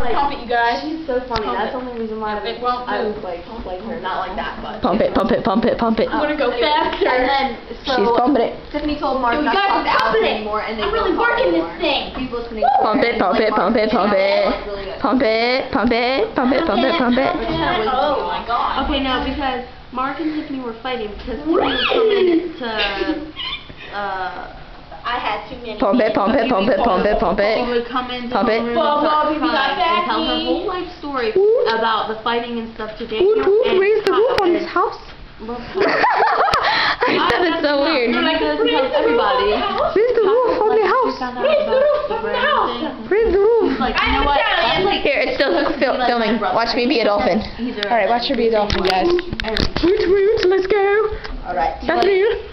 Pump it, you guys. She's so funny. Pump That's it. the only reason why It won't I move. like her. Not like that, but. Pump it, pump it, pump it, pump it. I'm gonna go faster. And then, so She's pumping it. Tiffany told Mark Dude, not to guys, talk to I'm Allison pumping it. anymore, and they I'm really don't talk working this anymore. thing. He's listening. Pump it, pump it, pump it, pump it. Pump it, pump it, pump it, pump it, pump it. Oh my god. Okay, no, because Mark and Tiffany were fighting because Tiffany was coming to, I had too many. Pump it, pump it, pump it, pump it, pump she it. would come into Pump the it. room Blah, blah, and baby, got and tell her backy. whole life story Woot. about the fighting and stuff to Daniel. Woot woot, and raise the roof on this and- house. Well, I said it's so weird. You're like this to tell everybody. Raise the roof on the house. Raise the roof on the house. Raise the roof. Like, you know what? That's like, Here, it's still filming. Watch me be a dolphin. Alright, watch her be a dolphin, guys. Woot woot, let's go. Alright. Time for you.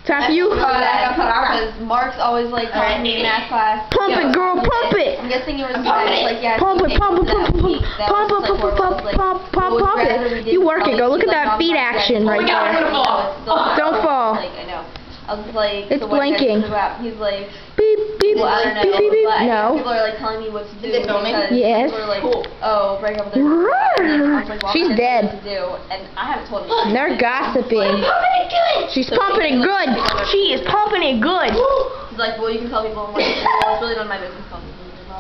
Time for you. Because Mark's always like telling me in math class. Pump it, girl, pump it. I'm guessing you were pumping like, yeah. Pump it, pump it, pump it, pump it, pump it, pump it. You work it, girl. Look at that feet action right there. Don't fall. Like, I know. I was like, It's so what do you guys blinking. do about- He's like, Beep, beep, well, I don't know. beep, beep, beep. But No. people are like telling me what to do. Is it filming? because Yes. People are like, Cool. oh, break up with her. And I was like, well, She's I don't know dead. what to do, and I haven't told him. They're gossiping. She's pumping it good. She is pumping it good. He's like, well, you can tell people. I'm like, well, it's really none of my business. Blah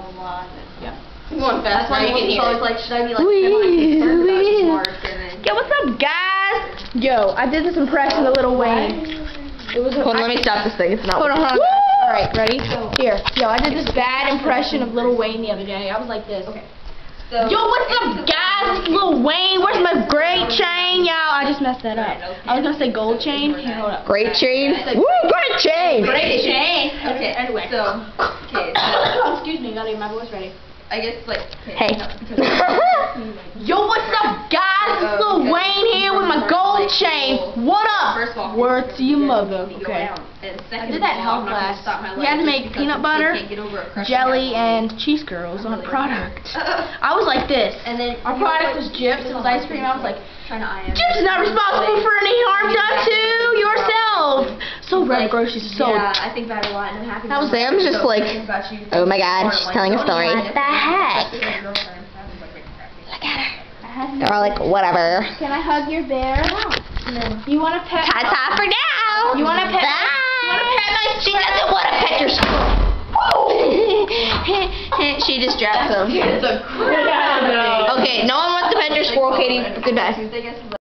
blah blah. And then, yeah. I'm going That's fast now, why you can he's hear always it. like, should I be like concerned about his mark? And then, Yo, what's up, guys? Yo, I did this impression of Lil Wayne. It was. Hold on, let me stop this thing. It's not. Hold on, hold on. Alright, ready? Here. Yo, I did this bad impression of Lil Wayne the other day. I was like this. Okay. so, Yo, what's up, guys? It's Lil Wayne. Where's my great chain, y'all? I just messed that up. I was gonna say gold chain. Here, hold up. Great chain. Woo, great chain. Great chain. Okay, Anyway. so, okay, so, Excuse me, gotta get my voice ready. I guess like, Hey. Yo, what's up, guys? It's Lil Wayne here with my gold chain. What up? First of all, Word to your mother. Okay. Okay. And I second did that in of all, health I'm not gonna class. stop my We had to life make just peanut because butter, they can't get over a crush on jelly, me. and cheese curls on a product. I was like this. And then Our product was Gyps. It was ice cream. I was like, trying to iron. Gyps is not responsible for any harm done to yourself. So Red Groceries is so. Yeah, I think about it a lot, and I'm happy. That was Sam just like, oh my god, she's telling a story. What the heck? Look at her. They're all like, whatever. Can I hug your bear? You want to pet? Ta-ta for now. You want to pet? Bye. You want to pet my? She doesn't want to pet your squirrel. She just dropped him. It's a crap. Okay, no one wants to pet your squirrel, Katie. Goodbye. Tuesday, I guess.